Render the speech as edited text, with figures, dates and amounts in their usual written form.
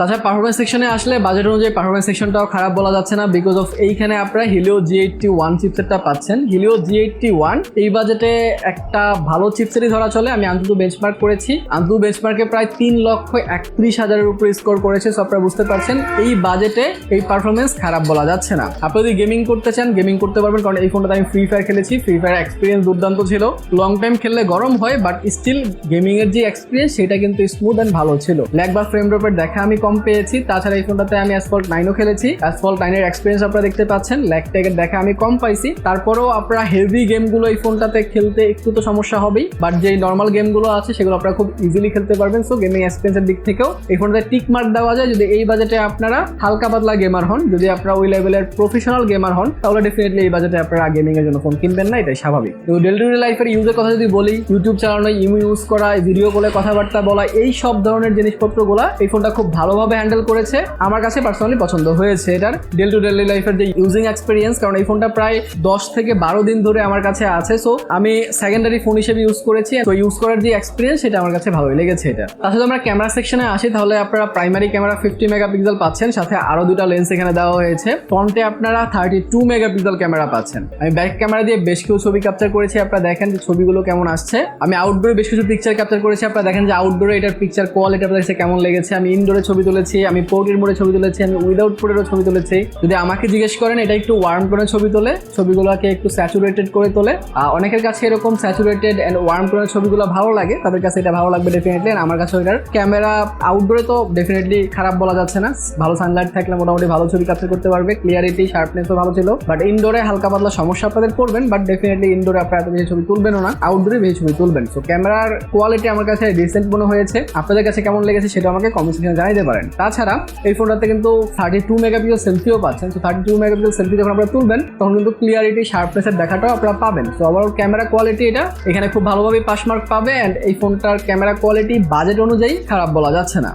তাছাড়া পারফরমেন্স সেকশনে আসলে বাজেট অনুযায়ী পারফরমেন্স সেকশনটাও খারাপ বলা যাচ্ছে না, বিকজ অফ এইখানে আপনারা হিলিও G81 চিপসেটটা পাচ্ছেন। হিলিও G81 এই বাজেটে একটা ভালো চিপসেটই ধরা চলে। আমি আন্তু বেঞ্চমার্ক করেছি, আন্তু বেঞ্চমার্কে প্রায় 3,31,000-এর উপরে স্কোর করেছে। সো আপনারা বুঝতে পারছেন এই বাজেটে এই পারফরমেন্স খারাপ বলা যাচ্ছে না। আপনি যদি গেমিং করতে চান গেমিং করতে পারবেন, কারণ এই ফোনটাতে আমি ফ্রি ফায়ার খেলেছি, ফ্রি ফায়ার এক্সপিরিয়েন্স দুর্দান্ত ছিল। লং টাইম খেললে গরম হয়, বাট স্টিল গেমিং এর যে এক্সপিরিয়েন্স সেটা কিন্তু স্মুথ অ্যান্ড ভালো ছিল। ল্যাগ বা ফ্রেম ড্রপের দেখা আমি কম পেয়েছি। তাছাড়া এই ফোনটাতে আমি অ্যাসফল্ট 9ও খেলেছি, অ্যাসফল্ট 9 এর এক্সপিরিয়েন্স আপনারা দেখতে পাচ্ছেন। ল্যাগ ট্যাগের দেখা আমি কম পাইছি। তারপরেও আপনারা হেভি গেমগুলো এই ফোনটাতে খেলতে একটু তো সমস্যা হবেই, বাট যে নর্মাল গেমগুলো আছে সেগুলো আপনারা খুব ইজিলি খেলতে পারবেন। সো গেমিং এক্সপিরিয়েন্সের দিক থেকেও এই ফোনটাতে টিক মার্ক দেওয়া যায়। যদি এই বাজেটে আপনারা হালকা পাতলা গেমার হন, যদি আপনারা ওই লেভেলের প্রফেশনাল গেমার হন, তাহলে ডেফিনেটলি এই বাজেটে আপনারা গেমিং এর জন্য ফোন কিনবেন না, এটাই স্বাভাবিক। তো ডে টু ডে লাইফের ইউজের কথা যদি বলি, ইউটিউব চালানো, ইমো ইউজ করা, ভিডিও কলে কথাবার্তা বলা, এই সব ধরনের জিনিসপত্রগুলো এই ফোনটা খুব ভালোভাবে হ্যান্ডেল করেছে। আমার কাছে পার্সোনালি পছন্দ হয়েছে এটার ডে টু ডে লাইফের যে ইউজিং এক্সপিরিয়েন্স, কারণ এই ফোনটা প্রায় 10 থেকে 12 দিন ধরে আমার কাছে আছে। সো আমি সেকেন্ডারি ফোন হিসেবে ইউজ করেছি, তো ইউজ করার যে এক্সপিরিয়েন্স সেটা আমার কাছে ভালোই লেগেছে এটা। তাছাড়া আমরা ক্যামেরা সেকশনে আসি, তাহলে আপনারা প্রাইমারি ক্যামেরা 50 মেগাপিক্সেল পাচ্ছেন, সাথে আরো দুটা লেন্স এখানে দেওয়া হয়েছে। ফ্রন্টে আপনারা 32 মেগাপিক্সেল ক্যামেরা পাচ্ছেন। আমি ব্যাক ক্যামেরা দিয়ে বেশ কিছু ছবি ক্যাপচার করেছি, আপনারা দেখেন যে ছবিগুলো কেমন আসছে। আমি আউটডোরে বেশ কিছু পিকচার ক্যাপচার করেছি, আপনারা দেখেন যে আউটডোরে এটার পিকচার কোয়ালিটি আপনাদের কাছে কেমন লেগেছে। আমি ইনডোরে ছবি তুলেছি, আমি পোর্ট্রেট মোডে ছবি তুলেছি, আমি উইদাউট পোর্ট্রেটও ছবি তুলেছি। যদি আমাকে জিজ্ঞেস করেন এটা একটু ওয়ার্ম করে ছবি তোলে, ছবিগুলোকে একটু স্যাচুরেটেড করে তোলে। অনেকের কাছে এরকম স্যাচুরেটেড এন্ড ওয়ার্ম করে ছবিগুলো ভালো লাগে, তাদের কাছে এটা ভালো লাগবে ডেফিনেটলি। আমার কাছে এটার ক্যামেরা আউটডোরে তো ডেফিনেটলি খারাপ বলা যাচ্ছে না, ভালো সানলাইট থাকলে মোটামুটি ভালো ছবি ক্যাপচার করতে পারবে। ক্লিয়ারিটি শার্পনেসও ভালো ছিল, বাট ইনডোরে হালকা পাতলা সমস্যা আপনাদের করবেন, বাট ডেফিনেটলি ইনডোরে আপনারা এত বেশি ছবি তুলবেনও না, আউটডোরে বেশি ছবি তুলবেন। সো ক্যামেরার কোয়ালিটি আমার কাছে ডিসেন্ট মনে হয়েছে। আপনাদের কাছে কেমন লেগেছে সেটা আমাকে কমেন্ট সেকশনে জানাতে পারেন। তাছাড়া এই ফোনটাতে কিন্তু 32 মেগাপিক্সেল সেলফিও পাচ্ছেন। সো 32 মেগাপিক্সেল সেলফি যখন আপনারা তুলবেন তখন কিন্তু ক্লিয়ারিটি শার্পনেসের দেখাটাও আপনারা পাবেন। সো ওভারঅল ক্যামেরা কোয়ালিটি এটা এখানে খুব ভালোভাবে পাস মার্ক পাবে, অ্যান্ড এই ফোনটার ক্যামেরা কোয়ালিটি বাজেট অনুযায়ী খারাপ বলা যাচ্ছে না।